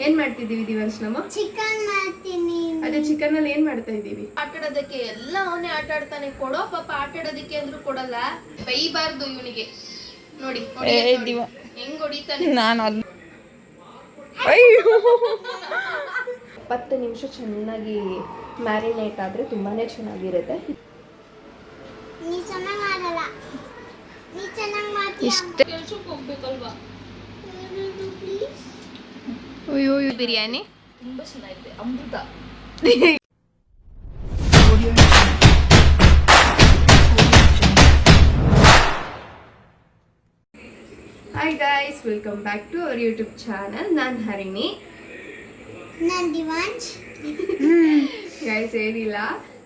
ಏನ್ ಮಾಡ್ತಿದೀವಿ ದಿವಂಶ್ ನಮ್ಮ ಚಿಕನ್ ಮಾಡ್ತೀನಿ. ಅದೇ ಚಿಕನ್ ಅಲ್ಲಿ ಏನ್ ಮಾಡ್ತಾ ಇದೀವಿ? ಆಟಾಡೋದಕ್ಕೆ ಎಲ್ಲ ಅವನೇ ಆಟಾಡ್ತಾನೆ. ಕೊಡೋ ಪಾಪ ಆಟಾಡೋದಕ್ಕೆ ಅಂದ್ರೂ ಕೊಡಲ್ಲ. ಬೈಬಾರ್ದು ಇವನಿಗೆ. ನೋಡಿ ಹೆಂಗ್ ಹೊಡಿತಾನೆ. ನಾನು ಅಲ್ಲಿ ಅಯ್ಯೋ 10 ನಿಮಿಷ ಚೆನ್ನಾಗಿ ಮ್ಯಾರಿನೇಟ್ ಆದ್ರೆ ತುಂಬಾನೇ ಚೆನ್ನಾಗಿರುತ್ತೆ. ನೀ ಚೆನ್ನಾಗಿ ಮಾಡಲ್ಲ. ನೀ ಚೆನ್ನಾಗಿ ಮಾಡ್ತೀಯ. ಕೆಲ್ಸಕ್ಕೆ ಹೋಗ್ಬೇಕಲ್ವಾ? ಅಯ್ಯೋ ಬಿರಿಯಾನಿ ತುಂಬಾ ಚೆನ್ನಾಗಿದೆ, Amrita. Hi guys, welcome back to our YouTube channel. ನಾನು ಹರಿಣಿ. ನಾನು ದಿವಾಂಶ್. ಗೈಸ್ ಏನಿಲ್ಲ,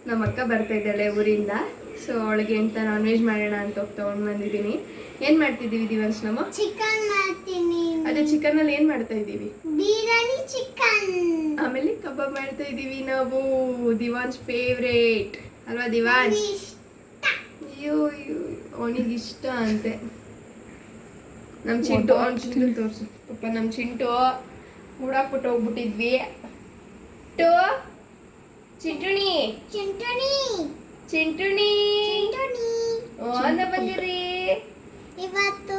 ನಮ್ಮ ಅಕ್ಕ ಬರ್ತಾ ಇದ್ದಾಳೆ ಊರಿಂದ. ಸೊ ಅವಳಿಗೆ ಅಂತ ನಾನ್ ವೆಜ್ ಮಾಡೋಣ ಅಂತ ತೊಗೊಂಡು ಬಂದಿದ್ದೀನಿ. ಏನ್ ಮಾಡ್ತಿದ್ದೀವಿ ದಿವಂಶ್ ನಮ್ಮ? ಚಿಕನ್ ಮಾಡ್ತೀನಿ. ಅದೇ ಚಿಕನ್ ಅಲ್ಲಿ ಏನ್ ಮಾಡ್ತಾ ಇದ್ದೀವಿ? ಬಿರಿಯಾನಿ ಚಿಕನ್. ಆಮೇಲೆ ಕಬಾಬ್ ಮಾಡ್ತಾ ಇದ್ದೀವಿ ನಾವು. ದಿವಾಂಶ್ ಫೇವ್ರೇಟ್ ಅಲ್ವಾ ದಿವಾಂಶ್? ಅಯ್ಯೋ ಅವನಿಗೆ ಇಷ್ಟ ಅಂತೆ. ನಮ್ ಚಿಂಟು, ಅವ್ನ ಚಿಂಟು ತೋರ್ಸು ಪಾಪ. ನಮ್ ಚಿಂಟು ಓಡಾಕ್ಬಿಟ್ಟು ಹೋಗ್ಬಿಟ್ಟಿದ್ವಿ. ಚಿಂಟುಣಿ ಚಿಂಟುಣಿ ಚಿಂಟುಣಿ ಚಿಂಟುಣಿ ಅನ್ನ ಬಂದಿರಿ. ಇವತ್ತು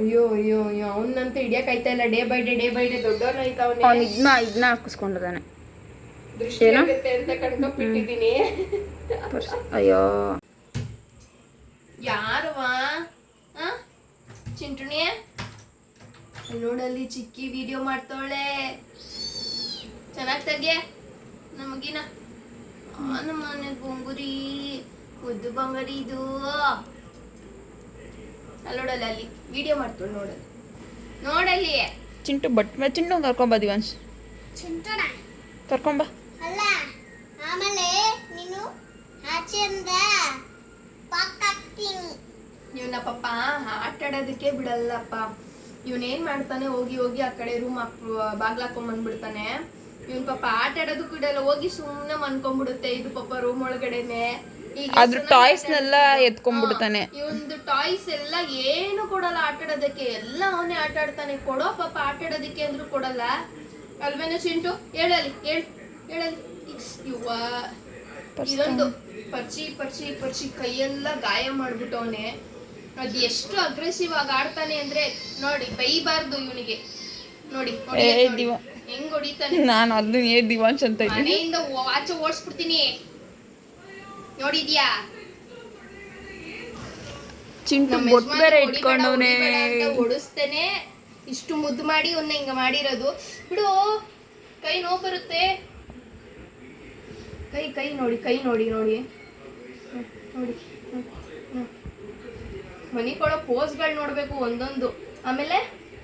ಅಯ್ಯೋ ಅಯ್ಯೋ ಅಯ್ಯೋ ಅವನಂತೂ ಹಿಡಿಯಕ್ ಆಯ್ತಾ ಇಲ್ಲ. ಡೇ ಬೈ ಡೇ ದೊಡ್ಡವನಾಯ್ತವನೇ. ಅವ್ನು ಇದನ್ನ ಹಾಕಿಸ್ಕೊಂಡಿದ್ದಾನೆ. ದೃಷ್ಟಿ ಆಗುತ್ತೆ ಅಂತ ಕಣ್ಕೊಬಿಟ್ಟಿದ್ದೀನಿ. ಅಯ್ಯೋ ಯಾರವಾ ಚಿಂಟುಣಿ? ನೋಡಲ್ಲಿ ಚಿಕ್ಕಿ ವಿಡಿಯೋ ಮಾಡ್ತಾವಳೆ. ಚೆನ್ನಾಗ್ ತೆಗೆ ನಮಗಿನ. ನಮ್ಮ ಮನೆ ಬೊಂಗುರಿ ಉದ್ದು ಬಂಗಾರಿ ಇದು. ಅಲ್ಲೋಡಲ್ಲ, ಅಲ್ಲಿ ವಿಡಿಯೋ ಮಾಡ್ತಾಳೆ ನೋಡಲ್ಲಿ. ಚಿಂಟು ಚಿಂಟು ಕರ್ಕೊಂಬ ದಿವಂಶ್, ಚಿಂಟುಣ ಕರ್ಕೊಂಬ. ಅಲ್ಲ, ಆಮೇಲೆ ನೀನು ಆಚೆಯಿಂದ ಪಾಕಾಕ್ತೀನಿ. ಇವನ ಪಾಪ ಆಟಾಡೋದಕ್ಕೆ ಬಿಡಲ್ಲಪ್ಪ. ಇವನೇನ್ ಮಾಡ್ತಾನೆ, ಹೋಗಿ ಹೋಗಿ ಆ ಕಡೆ ರೂಮ್ ಬಾಗ್ಲಾಕೊಂಡ್ ಬಂದ್ಬಿಡ್ತಾನೆ. ಇವನ್ ಪಾಪ ಆಟಾಡೋದಕ್ಕೂ ಬಿಡಲ್ಲ, ಹೋಗಿ ಸುಮ್ನೆ ಮನ್ಕೊಂಡ್ಬಿಡುತ್ತೆ. ಇದು ಪಾಪ ರೂಮ್ ಒಳಗಡೆನೆ ಅದ್ರ ಟಾಯ್ಸ್ನೆಲ್ಲ ಎತ್ಕೊಂಡ್ಬಿಡ್ತಾನೆ. ಇವಂದು ಟಾಯ್ಸ್ ಎಲ್ಲ ಏನು ಕೊಡಲ್ಲ ಆಟಾಡೋದಕ್ಕೆ. ಎಲ್ಲ ಅವನೇ ಆಟಾಡ್ತಾನೆ. ಕೊಡೋ ಪಾಪ ಆಟಾಡೋದಕ್ಕೆ ಅಂದ್ರೂ ಕೊಡಲ್ಲ ಅಲ್ವೇನೋ ಚಿಂಟು? ಹೇಳಲಿ ಹೇಳಲಿ. ಇವ್ವ ಇದೊಂದು ಪರ್ಚಿ ಕೈಯೆಲ್ಲ ಗಾಯ ಮಾಡ್ಬಿಟ್ಟವನೆ. ಅದು ಎಷ್ಟು ಅಗ್ರೆಸಿವ್ ಆಗಿ ಆಡ್ತಾನೆ ಅಂದ್ರೆ ನೋಡಿ, ಬೈಬಾರ್ದು ಇವನಿಗೆ. ನೋಡಿ ಹೆಂಗ್ ಹೊಡಿತಾನೆ. ನಾನು ಅದು ದಿವಂಶ್ ಅಂತ ಇದ್ದೀನಿ. ಮನೆಯಿಂದ ಆಚೆ ಓಡಿಸ್ಬಿಡ್ತೀನಿ. ನೋಡಿದ್ಯಾ? ಚಿಂಟು ಬೊಟ್ಟು ಬೇರೆ ಇಟ್ಕೊಂಡವನೇ. ಓಡಿಸ್ತೇನೆ. ಇಷ್ಟು ಮುದ್ದು ಮಾಡಿ ಅವನ್ನ ಹಿಂಗ ಮಾಡಿರೋದು. ಬಿಡು, ಕೈ ನೋವು ಬರುತ್ತೆ. ಕೈ ನೋಡಿ ನೋಡಿ ಮನಿ ಕೊಡೋ ಪೋಸ್ಗಳು ನೋಡ್ಬೇಕು ಒಂದೊಂದು. ಆಮೇಲೆ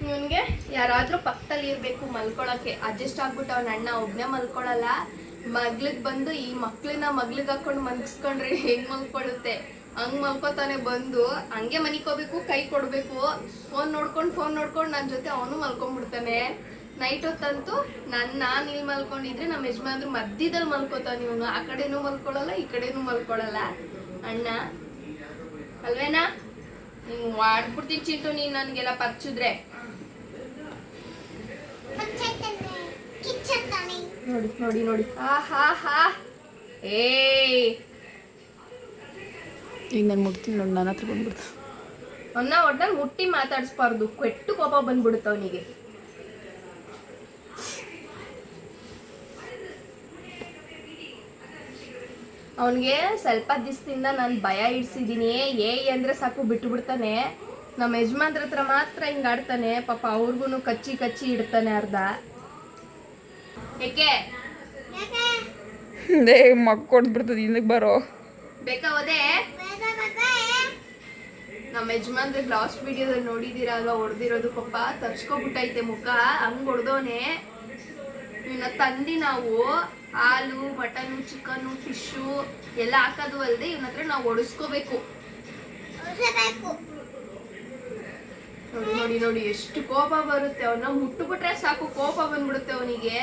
ಇವನ್ಗೆ ಯಾರಾದ್ರೂ ಪಕ್ಕದಲ್ಲಿ ಇರ್ಬೇಕು ಮಲ್ಕೊಳಕ್ಕೆ. ಅಡ್ಜಸ್ಟ್ ಆಗ್ಬಿಟ್ಟು ಅವನ ಅಣ್ಣ ಒಬ್ನೇ ಮಲ್ಕೊಳಲ್ಲ. ಮಗ್ಳಿಗೆ ಬಂದು ಈ ಮಗ್ಳಿಗೆ ಹಾಕೊಂಡು ಮನ್ಸ್ಕೊಂಡ್ರೆ ಹೆಂಗ್ ಮಲ್ಕೊಳ್ಳುತ್ತೆ ಹಂಗ್ ಮಲ್ಕೋತಾನೆ. ಬಂದು ಹಂಗೆ ಮನಿಕೋಬೇಕು, ಕೈ ಕೊಡ್ಬೇಕು. ಫೋನ್ ನೋಡ್ಕೊಂಡು ನನ್ನ ಜೊತೆ ಅವನು ಮಲ್ಕೊಂಡ್ಬಿಡ್ತಾನೆ. ನೈಟ್ ಹೊತ್ತಂತೂ ನಾನು ಇಲ್ಲಿ ಮಲ್ಕೊಂಡಿದ್ರೆ ನಮ್ಮ ಯಜಮಾನ್ರು ಮಧ್ಯದಲ್ಲಿ ಮಲ್ಕೋತಾನೆ. ಇವನು ಆ ಕಡೆನೂ ಮಲ್ಕೊಳ್ಳಲ್ಲ, ಈ ಕಡೆನೂ ಮಲ್ಕೊಳ್ಳಲ್ಲ ಅಣ್ಣ. ಅಲ್ವೇನಾ? ನೀನು ಆಡ್ಬಿಡ್ತೀನಿ ಚಿಂಟು, ನೀನ್ ನನ್ಗೆಲ್ಲ ಪರ್ಚಿದ್ರೆ. ನೋಡಿ ಹಾ ಈಗ ನಾನು ಮುಟ್ತೀನಿ ನೋಡಿ, ನನ್ನ ಹತ್ರ ಬಂದ್ಬಿಡ್ತು. ಅವನ್ನ ಒಟ್ಟಲ್ಲಿ ಮುಟ್ಟಿ ಮಾತಾಡಿಸ್ಬಾರ್ದು, ಕೆಟ್ಟು ಕೋಪ ಬಂದ್ಬಿಡುತ್ತೆ ಅವನಿಗೆ. ಅವನಿಗೆ ಸ್ವಲ್ಪ ದಿವಸದಿಂದ ನಾನು ಭಯ ಇಡ್ಸಿದ್ದೀನಿ. ಅಂದ್ರೆ ಸಾಕು ಬಿಟ್ಟು ಬಿಡ್ತಾನೆ. ನಮ್ಮ ಯಜಮಾನ್ರ ಹತ್ರ ಮಾತ್ರ ಹಿಂಗ ಆಡ್ತಾನೆ. ಪಾಪ ಅವ್ರಿಗೂ ಕಚ್ಚಿ ಇಡ್ತಾನೆ ಅರ್ಧ. ಏಕೆ ಮಗ್ ಕೊಡ್ಬಿಡ್ತದೆ ಹಿಂದಕ್ಕೆ ಬರೋ ಬೇಕಾ? ಹೋದೆ ನಮ್ಮ ಯಜಮಾನ್ರಿಗೆ ಲಾಸ್ಟ್ ವಿಡಿಯೋದಲ್ಲಿ ನೋಡಿದೀರಾ ಅಲ್ವಾ? ಹೊಡೆದಿರೋದು ಪಾಪ ತರ್ಚ್ಕೊಬಿಟ್ಟೈತೆ ಮುಖ. ಹಂಗ್ ಹೊಡೆದವನೆ. ಇವನ್ನ ತಂದು ನಾವು ಹಾಲು, ಮಟನು, ಚಿಕನ್ನು, ಫಿಶು ಎಲ್ಲ ಹಾಕೋದು ಅಲ್ಲದೆ ಇವನ ಹತ್ರ ನಾವು ಹೊಡಿಸ್ಕೋಬೇಕು. ನೋಡಿ ಎಷ್ಟು ಕೋಪ ಬರುತ್ತೆ. ಅವನ್ನ ಮುಟ್ಟುಬಿಟ್ರೆ ಸಾಕು ಕೋಪ ಬಂದ್ಬಿಡುತ್ತೆ ಅವನಿಗೆ.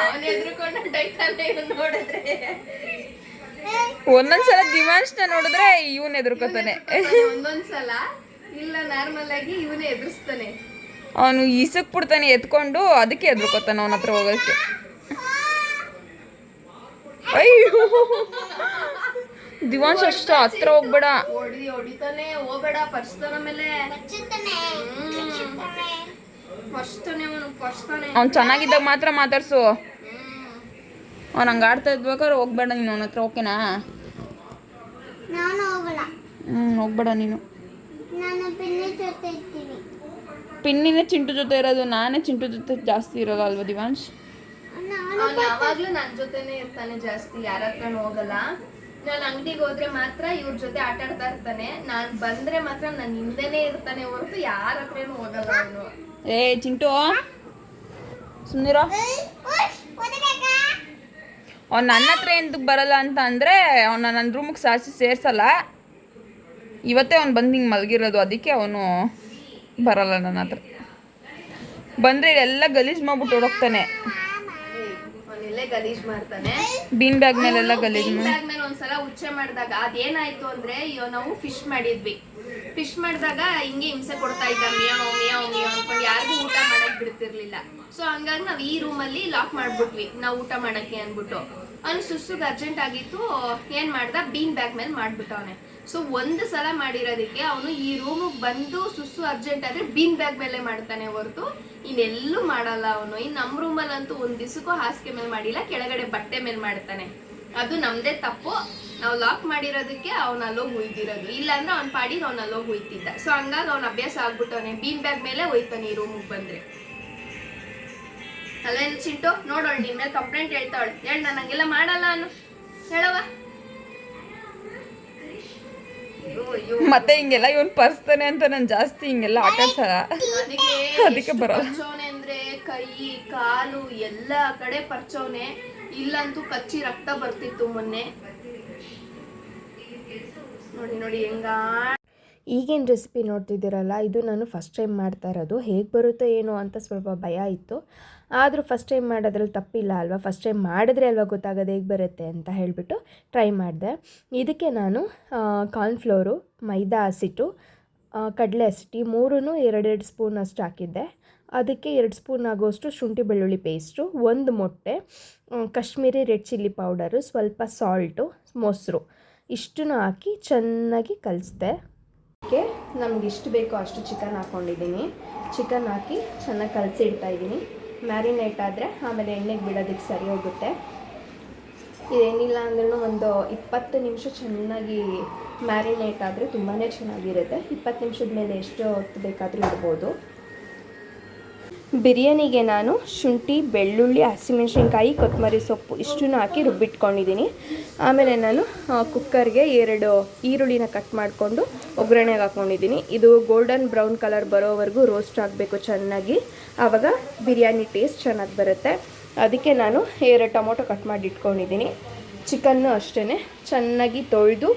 ಅವನ ಎದ್ರುಕೊಂಡು ಹೊಂಟೋಯ್ತಾನೆ ನೋಡಿದ್ರೆ. ಒಂದೊಂದ್ಸಲ ದಿವಾಂಶ್ನ ನೋಡಿದ್ರೆ ಇವನ್ ಎದುರ್ಕೋತಾನೆ. ಒಂದೊಂದ್ಸಲ ಇಲ್ಲ ನಾರ್ಮಲ್ ಆಗಿ ಇವನೇ ಎದುರಿಸ್ತಾನೆ. ಅವನು ಇಸಕ್ ಬಿಡ್ತಾನೆ ಎತ್ಕೊಂಡು, ಅದಕ್ಕೆ ಎದ್ರುಕೊತಾನೆ ಅವನ ಹತ್ರ ಹೋಗೋಕ್ಕೆ. ಅಯ್ಯೋ ದಿವಾಂಶ್ ಅಷ್ಟು ಹತ್ರ ಹೋಗ್ಬೇಡ. ಹೊಡಿತಾನೆ, ಹೋಗ್ಬೇಡ. ಪರ್ಸ್ತಾನ ಮೇಲೆ ಬಚ್ಚುತ್ತಾನೆ ಬಚ್ಚುತ್ತಾನೆ. ಪರ್ಸ್ತಾನೆ ಅವನು, ಪರ್ಸ್ತಾನೆ. ಅವ್ನು ಚೆನ್ನಾಗಿದ್ದಾಗ ಮಾತ್ರ ಮಾತಾಡ್ಸು. ಅವ್ನು ಹಂಗೆ ಆಡ್ತಾ ಇದ್ಬೇಕಾದ್ರೆ ಹೋಗ್ಬೇಡ ನೀನು ಅವನ ಹತ್ರ, ಓಕೆನಾ? ನಾನು ಹೋಗಲ್ಲ. ಹೋಗ್ಬೇಡ ನೀನು. ನಾನು ಪಿನ್ನಿ ಜೊತೆ ಇರ್ತೀನಿ. ಪಿನ್ನಿನೇ ಚಿಂಟು ಜೊತೆ ಇರೋದು, ನಾನೇ ಚಿಂಟು ಜೊತೆ ಜಾಸ್ತಿ ಇರೋದು ಅಲ್ವಾ ದಿವಾಂಶ್? ನಾನು ಅವ್ನು ಯಾವಾಗ್ಲೂ ನನ್ನ ಜೊತೆನೆ ಇರ್ತಾನೆ ಜಾಸ್ತಿ, ಯಾರ ಹತ್ರನೂ ಹೋಗಲ್ಲ. ನಾನು ಅಂಗಡಿಗೆ ಹೋದ್ರೆ ಮಾತ್ರ ಇವ್ರ ಜೊತೆ ಆಟ ಆಡ್ತಾ ಇರ್ತಾನೆ. ನಾನು ಬಂದ್ರೆ ಮಾತ್ರ ನನ್ನ ಹಿಂದೆನೇ ಇರ್ತಾನೆ ಹೊರತು ಯಾರ ಹತ್ರನೂ ಹೋಗಲ್ಲ ಅವನು. ಏ ಚಿಂಟು ಸುಮ್ಮನಿರೋ. ಅವ್ನು ನನ್ನ ಹತ್ರ ಎಂದಕ್ಕೆ ಬರಲ್ಲ ಅಂತ ಅಂದರೆ ಅವನ್ನ ನನ್ನ ರೂಮಿಗೆ ಸೇರ್ಸಲ್ಲ. ಇವತ್ತೇ ಅವ್ನು ಬಂದು ಹಿಂಗೆ ಮಲಗಿರೋದು, ಅದಕ್ಕೆ ಅವನು ಬರಲ್ಲ ನನ್ನ ಹತ್ರ. ಬಂದರೆ ಎಲ್ಲ ಗಲೀಜು ಮಾಡ್ಬಿಟ್ಟು ಹೊರಡ್ತಾನೆ. ಅವನಿಲ್ಲೇ ಗಲೀಜ್ ಮಾಡ್ತಾನೆ. ಬೀನ್ ಬ್ಯಾಗ್ ಮೇಲೆಲ್ಲ ಗಲೀಜು ಬೀನ್ ಬ್ಯಾಗ್ ಮೇಲೆ ಒಂದ್ಸಲ ಉಚ್ಚೆ ಮಾಡಿದಾಗ ಅದೇನಾಯ್ತು ಅಂದ್ರೆ, ನಾವು ಫಿಶ್ ಮಾಡಿದ್ವಿ. ಫಿಶ್ ಮಾಡಿದಾಗ ಹಿಂಗೆ ಹಿಂಸೆ ಕೊಡ್ತಾ ಇದ್ದ, ಮಿಯಾವ್ ಮಿಯಾವ್ ಮಿಯಾವ್ ಅನ್ಕೊಂಡು ಯಾರಿಗೂ ಊಟ ಮಾಡಕ್ ಬಿಡ್ತಿರ್ಲಿಲ್ಲ. ಸೊ ಹಂಗಾಗಿ ನಾವು ಈ ರೂಮಲ್ಲಿ ಲಾಕ್ ಮಾಡ್ಬಿಟ್ವಿ, ನಾವು ಊಟ ಮಾಡಕ್ಕೆ ಅಂದ್ಬಿಟ್ಟು. ಅವ್ನು ಸುಸ್ಸುಗೆ ಅರ್ಜೆಂಟ್ ಆಗಿತ್ತು, ಏನ್ ಮಾಡ್ದ, ಬೀನ್ ಬ್ಯಾಗ್ ಮೇಲೆ ಮಾಡ್ಬಿಟ್ಟವನೆ. ಸೊ ಒಂದು ಸಲ ಮಾಡಿರೋದಕ್ಕೆ ಅವನು ಈ ರೂಮಿಗೆ ಬಂದು ಸುಸ್ಸು ಅರ್ಜೆಂಟ್ ಆದ್ರೆ ಬೀನ್ ಬ್ಯಾಗ್ ಮೇಲೆ ಮಾಡ್ತಾನೆ ಹೊರತು ಇನ್ನೆಲ್ಲೂ ಮಾಡಲ್ಲ ಅವನು. ಇನ್ನು ನಮ್ಮ ರೂಮಲ್ಲಂತೂ ಒಂದ್ ದಿವಸಕ್ಕೂ ಹಾಸಿಗೆ ಮೇಲೆ ಮಾಡಿಲ್ಲ, ಕೆಳಗಡೆ ಬಟ್ಟೆ ಮೇಲೆ ಮಾಡ್ತಾನೆ. ಅದು ನಮ್ದೇ ತಪ್ಪು. ನಾವು ಲಾಕ್ ಮಾಡಿರೋದಕ್ಕೆ ಅವ್ನ ಅಲ್ಲೋಗಿ ಉಯ್ದಿರೋದು, ಇಲ್ಲಾಂದ್ರೆ ಅವ್ನ ಪಾಡಿಗೆ ಅವ್ನ ಅಲ್ಲೋಗಿ ಉಯ್ತಿದ್ದ. ಸೊ ಹಂಗಾಗಿ ಅವ್ನ ಅಭ್ಯಾಸ ಆಗ್ಬಿಟ್ಟವನೆ, ಬೀನ್ ಬ್ಯಾಗ್ ಮೇಲೆ ಒಯ್ತಾನೆ ಈ ರೂಮಿಗೆ ಬಂದ್ರೆ. ಅಲ್ಲೇನು ಚಿಂಟು, ನೋಡೋಳು ನಿನ್ ಮೇಲೆ ಕಂಪ್ಲೇಂಟ್ ಹೇಳ್ತಾವಳೆ. ಹೇಳ, ನಾನು ಹಂಗೆಲ್ಲ ಮಾಡಲ್ಲ ಅನ್ನು ಹೇಳವ. ಮತ್ತೆ ಹಿಂಗೆಲ್ಲ ಇವನು ಪರ್ಸ್ತಾನೆ ಅಂತ ನಾನು ಜಾಸ್ತಿ ಹಿಂಗೆಲ್ಲ ಆಟಾಡ್ಸಲ್ಲ, ಅದಕ್ಕೆ ಬರಲ್ಲ. ಪರ್ಚೋನೆ ಅಂದ್ರೆ ಕೈ ಕಾಲು ಎಲ್ಲ ಕಡೆ ಪರ್ಚೋನೆ. ಇಲ್ಲಂತೂ ಕಚ್ಚಿ ರಕ್ತ ಬರ್ತಿತ್ತು ಮೊನ್ನೆ. ನೋಡಿ ನೋಡಿ ಹೆಂಗ. ಈಗೇನು ರೆಸಿಪಿ ನೋಡ್ತಿದ್ದೀರಲ್ಲ, ಇದು ನಾನು ಫಸ್ಟ್ ಟೈಮ್ ಮಾಡ್ತಾ ಇರೋದು. ಹೇಗೆ ಬರುತ್ತೋ ಏನೋ ಅಂತ ಸ್ವಲ್ಪ ಭಯ ಇತ್ತು. ಆದರೂ ಫಸ್ಟ್ ಟೈಮ್ ಮಾಡೋದ್ರಲ್ಲಿ ತಪ್ಪಿಲ್ಲ ಅಲ್ವಾ, ಫಸ್ಟ್ ಟೈಮ್ ಮಾಡಿದ್ರೆ ಅಲ್ವಾ ಗೊತ್ತಾಗೋದು ಹೇಗೆ ಬರುತ್ತೆ ಅಂತ ಹೇಳಿಬಿಟ್ಟು ಟ್ರೈ ಮಾಡಿದೆ. ಇದಕ್ಕೆ ನಾನು ಕಾರ್ನ್ಫ್ಲೋರು, ಮೈದಾ ಹಸಿಟ್ಟು, ಕಡಲೆ ಹಸಿಟ್ಟು ಮೂರೂ 2 ಸ್ಪೂನ್ ಅಷ್ಟು ಹಾಕಿದ್ದೆ. ಅದಕ್ಕೆ 2 ಸ್ಪೂನ್ ಆಗೋಷ್ಟು ಶುಂಠಿ ಬೆಳ್ಳುಳ್ಳಿ ಪೇಸ್ಟು, 1 ಮೊಟ್ಟೆ, ಕಾಶ್ಮೀರಿ ರೆಡ್ ಚಿಲ್ಲಿ ಪೌಡರು, ಸ್ವಲ್ಪ ಸಾಲ್ಟು, ಮೊಸರು ಇಷ್ಟನ್ನು ಹಾಕಿ ಚೆನ್ನಾಗಿ ಕಲಿಸ್ದೆ. ಅದಕ್ಕೆ ನಮ್ಗೆ ಎಷ್ಟು ಬೇಕೋ ಅಷ್ಟು ಚಿಕನ್ ಹಾಕ್ಕೊಂಡಿದ್ದೀನಿ. ಚಿಕನ್ ಹಾಕಿ ಚೆನ್ನಾಗಿ ಕಲಸಿಡ್ತಾ ಇದ್ದೀನಿ. ಮ್ಯಾರಿನೇಟ್ ಆದರೆ ಆಮೇಲೆ ಎಣ್ಣೆಗೆ ಬಿಡೋದಕ್ಕೆ ಸರಿ ಹೋಗುತ್ತೆ. ಇದೇನಿಲ್ಲ ಅಂದ್ರೂ ಒಂದು 20 ನಿಮಿಷ ಚೆನ್ನಾಗಿ ಮ್ಯಾರಿನೇಟ್ ಆದರೆ ತುಂಬಾ ಚೆನ್ನಾಗಿರುತ್ತೆ. 20 ನಿಮಿಷದ ಮೇಲೆ ಎಷ್ಟು ಹೊತ್ತು ಬೇಕಾದರೂ ಇಡ್ಬೋದು. ಬಿರಿಯಾನಿಗೆ ನಾನು ಶುಂಠಿ, ಬೆಳ್ಳುಳ್ಳಿ, ಹಸಿಮೆಣಸಿನ್ಕಾಯಿ, ಕೊತ್ತಂಬರಿ ಸೊಪ್ಪು ಇಷ್ಟನ್ನು ಹಾಕಿ ರುಬ್ಬಿಟ್ಕೊಂಡಿದ್ದೀನಿ. ಆಮೇಲೆ ನಾನು ಕುಕ್ಕರ್ಗೆ 2 ಈರುಳ್ಳಿನ ಕಟ್ ಮಾಡಿಕೊಂಡು ಒಗ್ಗರಣೆಗೆ ಹಾಕ್ಕೊಂಡಿದ್ದೀನಿ. ಇದು ಗೋಲ್ಡನ್ ಬ್ರೌನ್ ಕಲರ್ ಬರೋವರೆಗೂ ರೋಸ್ಟ್ ಆಗಬೇಕು ಚೆನ್ನಾಗಿ, ಆವಾಗ ಬಿರಿಯಾನಿ ಟೇಸ್ಟ್ ಚೆನ್ನಾಗಿ ಬರುತ್ತೆ. ಅದಕ್ಕೆ ನಾನು 2 ಟೊಮೊಟೊ ಕಟ್ ಮಾಡಿ ಇಟ್ಕೊಂಡಿದ್ದೀನಿ. ಚಿಕನ್ನು ಅಷ್ಟೇ ಚೆನ್ನಾಗಿ ತೊಳೆದು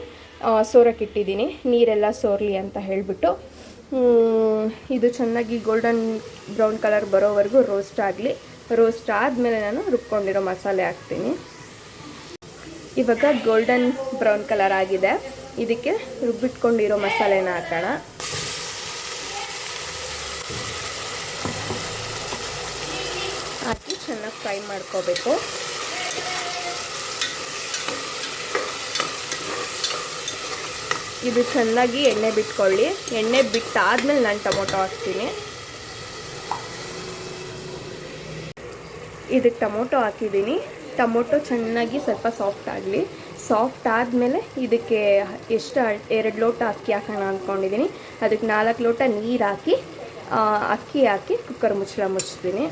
ಸೋರಕ್ಕಿಟ್ಟಿದ್ದೀನಿ, ನೀರೆಲ್ಲ ಸೋರಲಿ ಅಂತ ಹೇಳಿಬಿಟ್ಟು. ಇದು ಚೆನ್ನಾಗಿ ಗೋಲ್ಡನ್ ಬ್ರೌನ್ ಕಲರ್ ಬರೋವರೆಗೂ ರೋಸ್ಟ್ ಆಗಲಿ. ರೋಸ್ಟ್ ಆದಮೇಲೆ ನಾನು ರುಬ್ಕೊಂಡಿರೋ ಮಸಾಲೆ ಹಾಕ್ತೀನಿ. ಇವಾಗ ಗೋಲ್ಡನ್ ಬ್ರೌನ್ ಕಲರ್ ಆಗಿದೆ, ಇದಕ್ಕೆ ರುಬ್ಬಿಟ್ಕೊಂಡಿರೋ ಮಸಾಲೆನ ಹಾಕೋಣ. ಹಾಕಿ ಚೆನ್ನಾಗಿ ಫ್ರೈ ಮಾಡ್ಕೋಬೇಕು. ಇದು ಚೆನ್ನಾಗಿ ಎಣ್ಣೆ ಬಿಟ್ಕೊಳ್ಳಿ. ಎಣ್ಣೆ ಬಿಟ್ಟಾದ್ಮೇಲೆ ನಾನು ಟೊಮೊಟೊ ಹಾಕ್ತೀನಿ. ಇದಕ್ಕೆ ಟೊಮೊಟೊ ಹಾಕಿದ್ದೀನಿ. ಟೊಮೊಟೊ ಚೆನ್ನಾಗಿ ಸ್ವಲ್ಪ ಸಾಫ್ಟ್ ಆಗಲಿ. ಸಾಫ್ಟ್ ಆದಮೇಲೆ ಇದಕ್ಕೆ ಎಷ್ಟು 2 ಲೋಟ ಅಕ್ಕಿ ಹಾಕೋಣ ಅಂದ್ಕೊಂಡಿದ್ದೀನಿ. ಅದಕ್ಕೆ 4 ಲೋಟ ನೀರು ಹಾಕಿ ಅಕ್ಕಿ ಹಾಕಿ ಕುಕ್ಕರ್ ಮುಚ್ಚಳ ಮುಚ್ತೀನಿ.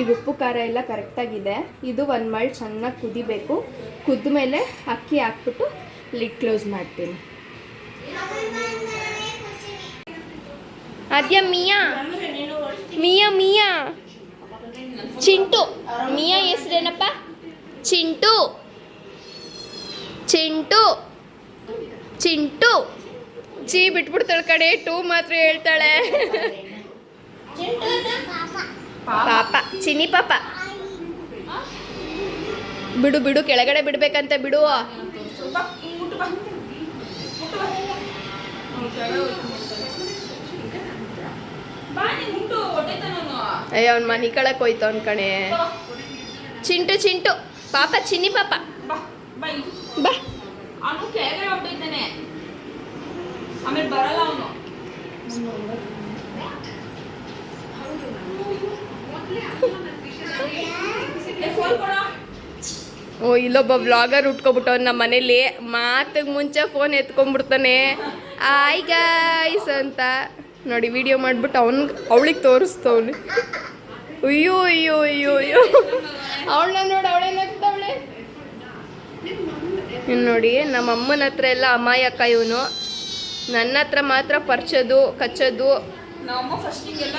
ಈಗ ಉಪ್ಪು ಖಾರ ಎಲ್ಲ ಕರೆಕ್ಟಾಗಿದೆ. ಇದು 1 ಮಳ್ಳು ಚೆನ್ನಾಗಿ ಕುದಿಬೇಕು. ಕುದ್ದ ಮೇಲೆ ಅಕ್ಕಿ ಹಾಕ್ಬಿಟ್ಟು ಲಿಡ್ ಕ್ಲೋಸ್ ಮಾಡ್ತೀನಿ. ಅದ್ಯಾ ಮಿಯಾ ಮಿಯಾ ಮಿಯಾ ಚಿಂಟು, ಮಿಯಾ ಹೆಸ್ರೇನಪ್ಪ? ಚಿಂಟು ಚಿಂಟು ಚಿಂಟು. ಚಿ ಬಿಟ್ಬಿಡ್ತಾಳೆ ಕಡೆ, 2 ಮಾತ್ರ ಹೇಳ್ತಾಳೆ. ಪಾಪ, ಚಿನ್ನಿ ಪಾಪ. ಬಿಡು ಬಿಡು, ಕೆಳಗಡೆ ಬಿಡ್ಬೇಕಂತೆ ಬಿಡು. ಅಯ್ಯ ಅವ್ನು ಮನೆ ಕಳಕ್ಕೆ ಹೋಯ್ತು ಅವ್ನ ಕಣೆ. ಚಿಂಟು ಚಿಂಟು ಪಾಪ ಚಿನ್ನಿ ಪಾಪ ಬಾ. ಅವನು ಕೆಳಗಡೆ ಹೊರಟಿದ್ದಾನೆ, ಆಮೇಲೆ ಬರಲ್ಲ ಅವನು. ಓ ಇಲ್ಲೊಬ್ಬ ವ್ಲಾಗರ್ ಉಟ್ಕೊಬಿಟ್ಟವ್ನು ನಮ್ಮ ಮನೇಲಿ. ಮಾತಿಗೆ ಮುಂಚೆ ಫೋನ್ ಎತ್ಕೊಂಡ್ಬಿಡ್ತಾನೆ ಆಯ್ ಗೈಸ್ ಅಂತ ನೋಡಿ, ವಿಡಿಯೋ ಮಾಡಿಬಿಟ್ಟು ಅವಳಿಗೆ ತೋರಿಸ್ತವನು. ಅಯ್ಯೋ ಅಯ್ಯೋ ಅಯ್ಯೋ ಅಯ್ಯೋ ಅವಳನ್ನ ನೋಡಿ ಅವಳೇನಾಗ್ತಾವಳೆ. ಇನ್ನು ನೋಡಿ ನಮ್ಮ ಅಮ್ಮನ ಹತ್ರ ಎಲ್ಲ ಅಮಾಯಕ ಇವನು, ನನ್ನ ಹತ್ರ ಮಾತ್ರ ಪರ್ಚೋದು ಕಚ್ಚೋದು. ನಮ್ಮಮ್ಮ ಫಸ್ಟಿಗೆಲ್ಲ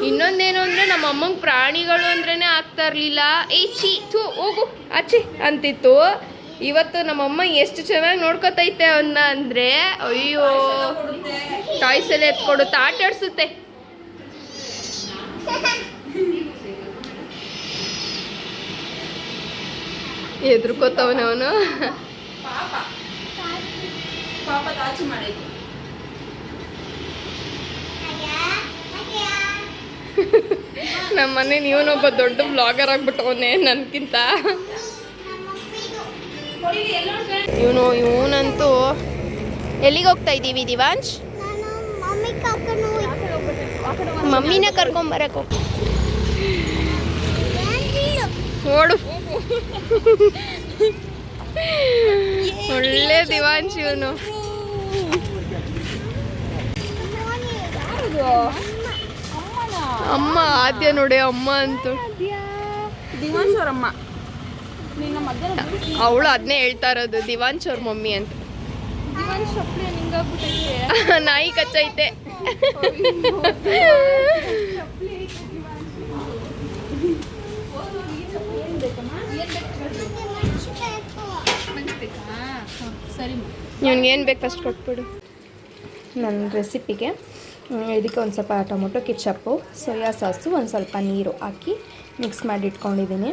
ಇನ್ನೊಂದೇನು ಅಂದರೆ ನಮ್ಮ ಅಮ್ಮಂಗೆ ಪ್ರಾಣಿಗಳು ಅಂದ್ರೇ ಆಗ್ತಾ ಇರಲಿಲ್ಲ. ಚೀ ಥೂ ಹೋಗು ಆಚೆ ಅಂತಿತ್ತು. ಇವತ್ತು ನಮ್ಮಮ್ಮ ಎಷ್ಟು ಚೆನ್ನಾಗಿ ನೋಡ್ಕೊತೈತೆ ಅವನ್ನ ಅಂದರೆ ಅಯ್ಯೋ, ಟಾಯ್ಸ್ ಎಲ್ಲ ಎತ್ಕೊಡುತ್ತೆ, ಆಟ ಆಡಿಸುತ್ತೆ. ಎದ್ರುಕೋತವನವನು. ಪಾಪ ಪಾಪ ತಾಚಿ ಮಾಡೈತಿ. ನಮ್ಮ ಮನೆ ಇವನೊಬ್ಬ ದೊಡ್ಡ ಬ್ಲಾಗರ್ ಆಗ್ಬಿಟ್ಟವನೇ ನನ್ಕಿಂತ. ಇವನಂತೂ ಎಲ್ಲಿಗೆ ಹೋಗ್ತಾ ಇದ್ದೀವಿ ದಿವಾಂಶ್? ನಾನು ಮಮ್ಮಿ ಕರ್ಕೊಂಡು ಮಮ್ಮಿನ ಕರ್ಕೊಂಬರಕ್ಕೆ ಓಡು. ಒಳ್ಳೆ ದಿವಾಂಶ್ ಇವನು. ಅಮ್ಮ ಆದ್ಯ ನೋಡಿ ಅಮ್ಮ ಅಂತೂ. ದಿವಾಂಶ್ ಅವರಮ್ಮ. ಅವಳು ಅದನ್ನೇ ಹೇಳ್ತಾ ಇರೋದು, ದಿವಾಂಶ್ ಅವ್ರ ಮಮ್ಮಿ ಅಂತ. ನಾಯಿ ಕಚ್ಚೈತೆ. ಇವನಿಗೇನು ಬೇಕು ಫಸ್ಟ್ ಕೊಟ್ಬಿಡು. ನನ್ನ ರೆಸಿಪಿಗೆ ಇದಕ್ಕೆ ಒಂದು ಸ್ವಲ್ಪ ಟೊಮೊಟೊ ಕೆಚಪ್ಪು, ಸೋಯಾ ಸಾಸು, ಒಂದು ಸ್ವಲ್ಪ ನೀರು ಹಾಕಿ ಮಿಕ್ಸ್ ಮಾಡಿ ಇಟ್ಕೊಂಡಿದ್ದೀನಿ.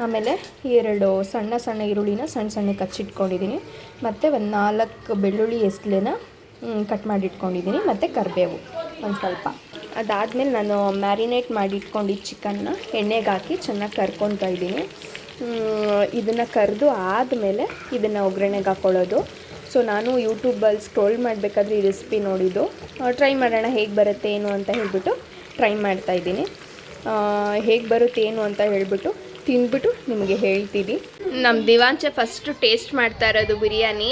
ಆಮೇಲೆ 2 ಸಣ್ಣ ಸಣ್ಣ ಈರುಳ್ಳಿನ ಸಣ್ಣ ಸಣ್ಣ ಕಚ್ಚಿಟ್ಕೊಂಡಿದ್ದೀನಿ. ಮತ್ತು ಒಂದು 4 ಬೆಳ್ಳುಳ್ಳಿ ಎಸ್ಲೆನ ಕಟ್ ಮಾಡಿ ಇಟ್ಕೊಂಡಿದ್ದೀನಿ. ಮತ್ತು ಕರಿಬೇವು ಒಂದು ಸ್ವಲ್ಪ. ಅದಾದಮೇಲೆ ನಾನು ಮ್ಯಾರಿನೇಟ್ ಮಾಡಿ ಇಟ್ಕೊಂಡಿದ್ದ ಚಿಕನ್ನ ಎಣ್ಣೆಗೆ ಹಾಕಿ ಚೆನ್ನಾಗಿ ಕರ್ಕೊತಾ ಇದ್ದೀನಿ. ಇದನ್ನು ಕರೆದು ಆದಮೇಲೆ ಇದನ್ನು ಒಗ್ಗರಣೆಗೆ ಹಾಕ್ಕೊಳ್ಳೋದು. ಸೊ ನಾನು ಯೂಟ್ಯೂಬಲ್ಲಿ ಸ್ಕ್ರೋಲ್ ಮಾಡಬೇಕಾದ್ರೆ ಈ ರೆಸಿಪಿ ನೋಡಿದ್ದು, ಟ್ರೈ ಮಾಡೋಣ ಹೇಗೆ ಬರುತ್ತೆ ಏನು ಅಂತ ಹೇಳಿಬಿಟ್ಟು ಟ್ರೈ ಮಾಡ್ತಾಯಿದ್ದೀನಿ. ಹೇಗೆ ಬರುತ್ತೆ ಏನು ಅಂತ ಹೇಳಿಬಿಟ್ಟು ತಿಂದ್ಬಿಟ್ಟು ನಿಮಗೆ ಹೇಳ್ತೀನಿ. ನಮ್ಮ ದಿವಾಂಶ ಫಸ್ಟು ಟೇಸ್ಟ್ ಮಾಡ್ತಾ ಇರೋದು ಬಿರಿಯಾನಿ.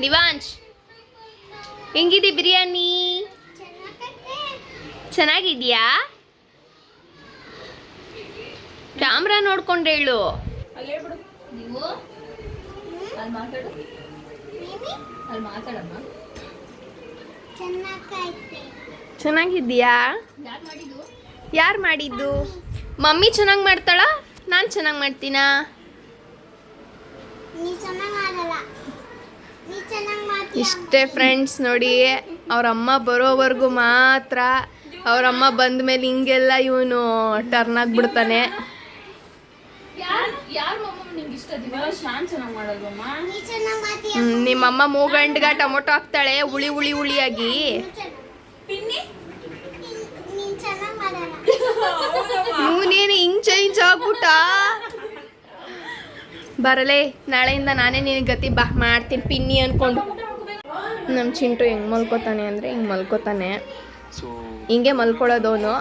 ದಿವಾಂಶ್ ಹೆಂಗಿದೆ ಬಿರಿಯಾನಿ? ಚೆನ್ನಾಗಿದೆಯಾ? ಕ್ಯಾಮ್ರಾ ನೋಡ್ಕೊಂಡು ಹೇಳು. ಅಲ್ಲೇ ಬಿಡು ನೀವು, ಅಲ್ಲಿ ಮಾತಾಡು, ಅಲ್ಲಿ ಮಾತಾಡಮ್ಮ. ಚೆನ್ನಾಗಿದ್ದೀಯಾ? ಯಾರು ಮಾಡಿದ್ದು? ಮಮ್ಮಿ ಚೆನ್ನಾಗಿ ಮಾಡ್ತಾಳ, ನಾನು ಚೆನ್ನಾಗಿ ಮಾಡ್ತೀನಾ? ಇಷ್ಟೇ ಫ್ರೆಂಡ್ಸ್. ನೋಡಿ ಅವರಮ್ಮ ಬರೋವರೆಗೂ ಮಾತ್ರ, ಅವರಮ್ಮ ಬಂದ ಮೇಲೆ ಹಿಂಗೆಲ್ಲ ಇವನು ಟರ್ನ್ ಆಗಿಬಿಡ್ತಾನೆ. ನಿಮ್ಮಮ್ಮ ಮೂಗಂಡ್ಗ ಟೊಮೊಟೊ ಹಾಕ್ತಾಳೆ ಹುಳಿ ಹುಳಿ ಹುಳಿಯಾಗಿ. ಇವನೇನು ಹಿಂಗ್ ಚೇಂಜ್ ಆಗ್ಬಿಟ್ಟ. ಬರಲೇ, ನಾಳೆಯಿಂದ ನಾನೇ ನಿನಗೆ ಗತಿ ಬಾ ಮಾಡ್ತೀನಿ ಪಿನ್ನಿ ಅನ್ಕೊಂಡು. ನಮ್ಮ ಚಿಂಟು ಹೆಂಗೆ ಮಲ್ಕೋತಾನೆ ಅಂದರೆ ಹಿಂಗೆ ಮಲ್ಕೋತಾನೆ, ಹಿಂಗೆ ಮಲ್ಕೊಳ್ಳೋದವನು.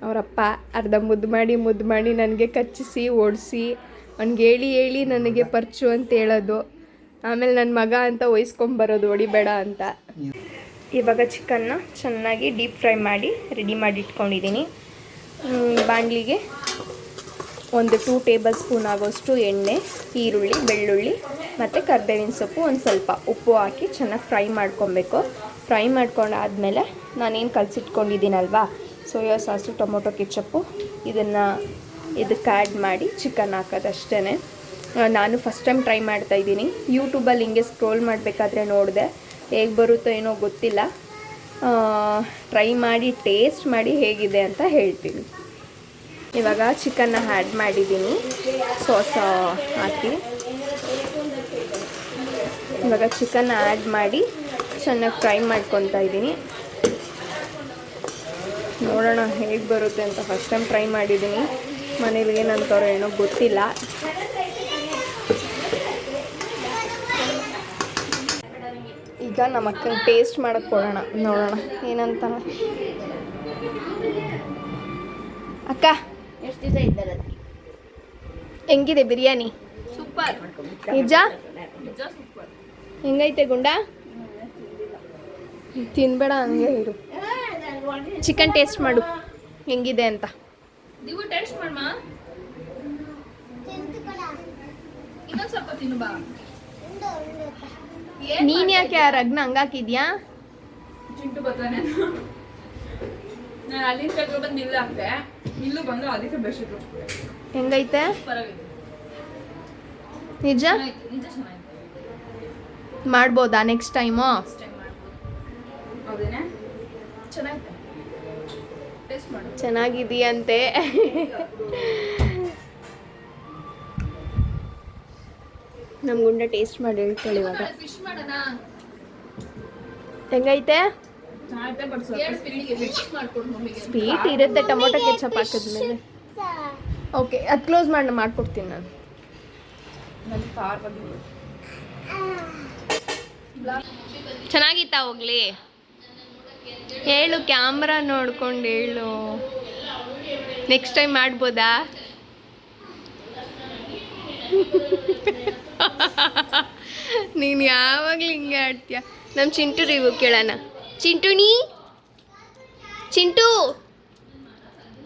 ಅವರಪ್ಪ ಅರ್ಧ ಮುದ್ದು ಮಾಡಿ ನನಗೆ ಕಚ್ಚಿಸಿ ಓಡಿಸಿ ಅವ್ನಿಗೆ ಹೇಳಿ ಹೇಳಿ ನನಗೆ ಪರ್ಚು ಅಂತ ಹೇಳೋದು. ಆಮೇಲೆ ನನ್ನ ಮಗ ಅಂತ ವಹಿಸ್ಕೊಂಬರೋದು ಹೊಡಿಬೇಡ ಅಂತ. ಇವಾಗ ಚಿಕನ್ನ ಚೆನ್ನಾಗಿ ಡೀಪ್ ಫ್ರೈ ಮಾಡಿ ರೆಡಿ ಮಾಡಿ ಇಟ್ಕೊಂಡಿದ್ದೀನಿ. ಬಾಣಲಿಗೆ ಒಂದು 2 ಟೇಬಲ್ ಸ್ಪೂನ್ ಆಗೋಷ್ಟು ಎಣ್ಣೆ, ಈರುಳ್ಳಿ, ಬೆಳ್ಳುಳ್ಳಿ ಮತ್ತು ಕರಿಬೇವಿನ ಸೊಪ್ಪು, ಒಂದು ಸ್ವಲ್ಪ ಉಪ್ಪು ಹಾಕಿ ಚೆನ್ನಾಗಿ ಫ್ರೈ ಮಾಡ್ಕೊಬೇಕು. ಫ್ರೈ ಮಾಡ್ಕೊಂಡಾದಮೇಲೆ ನಾನೇನು ಕಲಸಿಟ್ಕೊಂಡಿದ್ದೀನಲ್ವಾ ಸೋಯಾ ಸಾಸು, ಟೊಮೊಟೊ ಕೆಚಪ್ಪು, ಇದಕ್ಕೆ ಆ್ಯಡ್ ಮಾಡಿ ಚಿಕನ್ ಹಾಕೋದಷ್ಟೇ. ನಾನು ಫಸ್ಟ್ ಟೈಮ್ ಟ್ರೈ ಮಾಡ್ತಾಯಿದ್ದೀನಿ. ಯೂಟ್ಯೂಬಲ್ಲಿ ಹಿಂಗೆ ಸ್ಕ್ರೋಲ್ ಮಾಡಬೇಕಾದ್ರೆ ನೋಡಿದೆ, ಹೇಗೆ ಬರುತ್ತೋ ಏನೋ ಗೊತ್ತಿಲ್ಲ. ಟ್ರೈ ಮಾಡಿ ಟೇಸ್ಟ್ ಮಾಡಿ ಹೇಗಿದೆ ಅಂತ ಹೇಳ್ತೀನಿ. ಇವಾಗ ಚಿಕನ್ನ ಆ್ಯಡ್ ಮಾಡಿದ್ದೀನಿ ಸಾಸ್ ಹಾಕಿ. ಇವಾಗ ಚಿಕನ್ನ ಆ್ಯಡ್ ಮಾಡಿ ಚೆನ್ನಾಗಿ ಫ್ರೈ ಮಾಡ್ಕೊತಾ ಇದ್ದೀನಿ. ನೋಡೋಣ ಹೇಗೆ ಬರುತ್ತೆ ಅಂತ. ಫಸ್ಟ್ ಟೈಮ್ ಟ್ರೈ ಮಾಡಿದ್ದೀನಿ. ಮನೇಲಿ ಏನಂತಾರೋ ಏನೋ ಗೊತ್ತಿಲ್ಲ. ಈಗ ನಮ್ಮ ಅಕ್ಕನ ಟೇಸ್ಟ್ ಮಾಡಕ್ಕೆ ಕೊಡೋಣ, ನೋಡೋಣ ಏನಂತ. ಅಕ್ಕ ಎಷ್ಟು ದಿವಸ ಇದ್ದಾರೆ ಹೆಂಗಿದೆ ಬಿರಿಯಾನಿ? ಸೂಪರ್. ನಿಜ? ಹೆಂಗೈತೆ ಗುಂಡ? ತಿನ್ಬೇಡ, ಹಂಗೆ ಇರು. ಚಿಕನ್ ಟೇಸ್ಟ್ ಮಾಡು ಹೆಂಗಿದೆ ಅಂತ. ನೀವು ಟೇಸ್ಟ್ ಮಾಡಮ್ಮ. ಇನ್ನೊಂದು ಸ್ವಲ್ಪ ತಿನ್ನು ಬಾ. ನೀನ್ ಯಾಕೆ ಆ ರಗ್ನ ಹಂಗಾಕಿದ್ಯಾ? ಚಿಂಟು ಬರ್ತಾನೆ. ನಾನು ಅಲ್ಲಿಂದ ತೆಗೆದು ಬಂದು ನಿಲ್ಲು ಹಾಕ್ದೆ, ನಿಲ್ಲು ಬಂದು ಅದಕ್ಕೆ ಬೆಳೆಸಿದ್ರು. ಹೆಂಗೈತೆ? ಪರವಾಗಿಲ್ಲ, ನಿಜ? ನಿಜ ಚೆನ್ನಾಗಿತ್ತು. ಮಾಡ್ಬೋದಾ ನೆಕ್ಸ್ಟ್ ಟೈಮು? ನೆಕ್ಸ್ಟ್ ಟೈಮ್ ಮಾಡ್ಬೋದು. ಹೌದೇನೆ? ಚೆನ್ನಾಗಿತ್ತು. ಟೇಸ್ಟ್ ಮಾಡು. ಚೆನ್ನಾಗಿದೆಯಂತೆ. ನಮ್ಮ ಗುಂಡ ಟೇಸ್ಟ್ ಮಾಡಿ ಹೇಳ್ಕೊಳ್ಳಿ ಇವಾಗ. ಫಿಶ್ ಮಾಡೋಣ. ಹೆಂಗೈತೆ? ಚೆನ್ನಾಗಿದೆ, ಬಟ್ ಸ್ವಲ್ಪ ಫಿಶ್ ಮಾಡ್ಕೊಡು ಮಮ್ಮಿಗೆ. ಸ್ವೀಟ್ ಇರುತ್ತೆ ಟೊಮೊಟೊ ಕೆಚಪ್ ಹಾಕಿದ್ಮೇಲೆ. ಓಕೆ, ಅದು ಕ್ಲೋಸ್ ಮಾಡಿ ಮಾಡ್ಕೊಡ್ತೀನಿ ನಾನು. ನನಗೆ ಖಾರ ಬಂದಿದೆ. ಚೆನ್ನಾಗಿತ್ತಾ? ಹೋಗ್ಲಿ ಹೇಳು, ಕ್ಯಾಮ್ರಾ ನೋಡ್ಕೊಂಡು ಹೇಳು. ನೆಕ್ಸ್ಟ್ ಟೈಮ್ ಮಾಡ್ಬೋದಾ? ನೀನು ಯಾವಾಗಲೂ ಹಿಂಗೆ ಆಡ್ತೀಯ. ನಮ್ಮ ಚಿಂಟು ರಿವ್ಯೂ ಕೇಳೋಣ. ಚಿಂಟು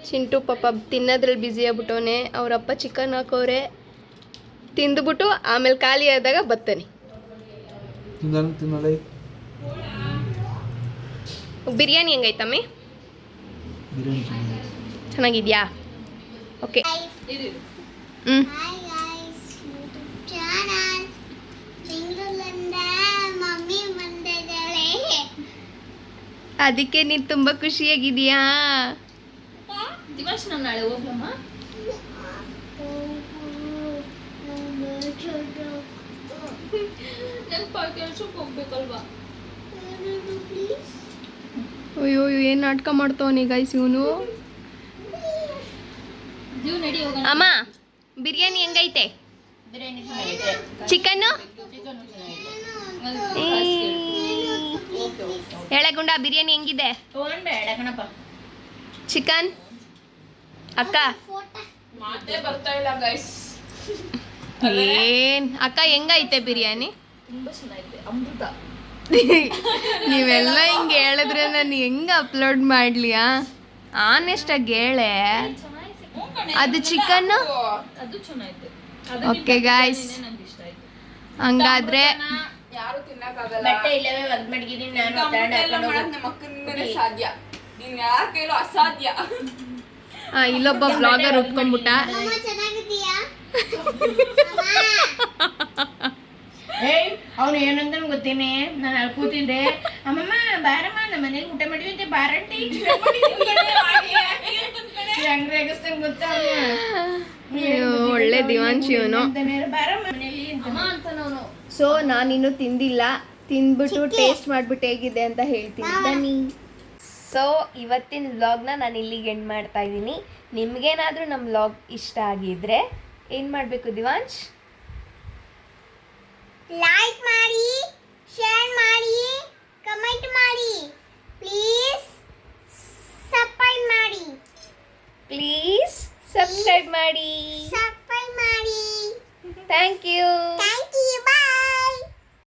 ಚಿಂಟು ಪಾಪ ತಿನ್ನೋದ್ರಲ್ಲಿ ಬ್ಯುಸಿ ಆಗ್ಬಿಟ್ಟವನೆ. ಅವರಪ್ಪ ಚಿಕನ್ ಹಾಕೋರೆ, ತಿಂದುಬಿಟ್ಟು ಆಮೇಲೆ ಖಾಲಿ ಆದಾಗ ಬರ್ತಾನೆ. ಬಿರಿಯಾನಿ ಹೆಂಗೈತಮ್ಮಿ? ಚೆನ್ನಾಗಿದ್ಯಾ? ಓಕೆ. ಹ್ಞೂ ಹಾಯ್ ಗೈಸ್, ಯೂಟ್ಯೂಬ್ ಚಾನಲ್ ಬೆಂಗಳೂರಿಂದ ಮಮ್ಮಿ ಬಂದಿದ್ದಾಳೆ. ಅದಕ್ಕೆ ನೀನು ತುಂಬ ಖುಷಿಯಾಗಿದೆಯಾ? ದಿವಾಶ್ ನಾನು ನಾಳೆ ಹೋಗ್ಲಮ್ಮ. ಕೆಲ್ಸಕ್ಕೆ ಹೋಗ್ಬೇಕಲ್ವಾ? ಅಯ್ಯೋ ಏನು ನಾಟಕ ಮಾಡ್ತಾವನಿ ಗೈಸ್ ಇವನು. ನಡಿ ಹೋಗೋಣ. ಅಮ್ಮ ಬಿರಿಯಾನಿ ಹೆಂಗೈತೆ? ಬಿರಿಯಾನಿ ಚೆನ್ನಾಗಿದೆ. ಚಿಕನ್ನು ಹೇಳೆ ಗುಂಡ, ಬಿರಿಯಾನಿ ಹೆಂಗಿದೆ? ಬೇಡ ಕಣಪ್ಪ. ಚಿಕನ್ ಅಕ್ಕ ಮಾತೇ ಬರ್ತಾ ಇಲ್ಲ ಗೈಸ್. ಏನ್ ಅಕ್ಕ ಹೆಂಗೈತೆ ಬಿರಿಯಾನಿ? ತುಂಬಾ ಚೆನ್ನಾಗಿದೆ, ಅಮೃತ. ನೀವೆಲ್ಲ ಹಿಂಗೆ ಹೇಳಿದ್ರೆ ನಾನು ಹೆಂಗೆ ಅಪ್ಲೋಡ್ ಮಾಡ್ಲಿಯಾ? ಆನೆಸ್ಟಾಗಿ ಹೇಳೆ. ಅದು ಚಿಕನ್ ಅದು ಚೆನ್ನಾಗಿದೆ. ಓಕೆ ಗಾಯ್ಸ್, ನಂಗೆ ಇಷ್ಟ ಆಯ್ತು. ಹಂಗಾದ್ರೆ ಯಾರು ತಿನ್ನಕ್ಕಾಗಲ್ಲ. ಬಟ್ಟೆ ಇಲ್ಲವೇ ಒದ್ ಮಡಗಿದೀನಿ ನಾನು. ನಮ್ಮ ಅಕ್ಕನಿಂದನೇ ಸಾಧ್ಯ, ನೀನ್ ಯಾರ ಕೈಲೂ ಅಸಾಧ್ಯ. ಇಲ್ಲೊಬ್ಬ ಬ್ಲಾಗರ್ ಉಟ್ಕೊಂಡ್ಬಿಟ್ಟ. ಅಮ್ಮ ಚೆನ್ನಾಗಿದ್ದೀಯಾ? ಅವನು ಏನಂತ ಗೊತ್ತೇನೆ. ನಾನು ಅಲ್ಲಿ ಕೂತಿದ್ದೆ, ಅಮ್ಮಮ್ಮ ಬಾರಮ್ಮ ನಮ್ಮ ಮನೇಲಿ ಊಟ ಮಾಡಿದ್ದೆ ಬಾರಂಟಿ ಗೊತ್ತಾ ಒಳ್ಳೆ ದಿವಾಂಶಿ ಇವನು. ಬಾರಮ್ಮ ಮನೇಲಿ ಅಂತ. ಸೊ ನಾನಿನ್ನು ತಿಂದಿಲ್ಲ, ತಿಂದ್ಬಿಟ್ಟು ಟೇಸ್ಟ್ ಮಾಡ್ಬಿಟ್ಟು ಹೇಗಿದೆ ಅಂತ ಹೇಳ್ತೀನಿ. ಬನ್ನಿ. ಸೊ ಇವತ್ತಿನ ವ್ಲಾಗ್ನ ನಾನು ಇಲ್ಲಿಗೆ ಎಂಡ್ ಮಾಡ್ತಾ ಇದ್ದೀನಿ. ನಿಮ್ಗೇನಾದರೂ ನಮ್ಮ ವ್ಲಾಗ್ ಇಷ್ಟ ಆಗಿದ್ರೆ ಏನು ಮಾಡಬೇಕು ದಿವಾಂಶ್? ಲೈಕ್ ಮಾಡಿ, ಶೇರ್ ಮಾಡಿ, ಕಮೆಂಟ್ ಮಾಡಿ, ಪ್ಲೀಸ್ ಸಬ್ಸ್ಕ್ರೈಬ್ ಮಾಡಿ. ಪ್ಲೀಸ್ ಸಬ್ಸ್ಕ್ರೈಬ್ ಮಾಡಿ. ಸಬ್ಸ್ಕ್ರೈಬ್ ಮಾಡಿ. Thank you.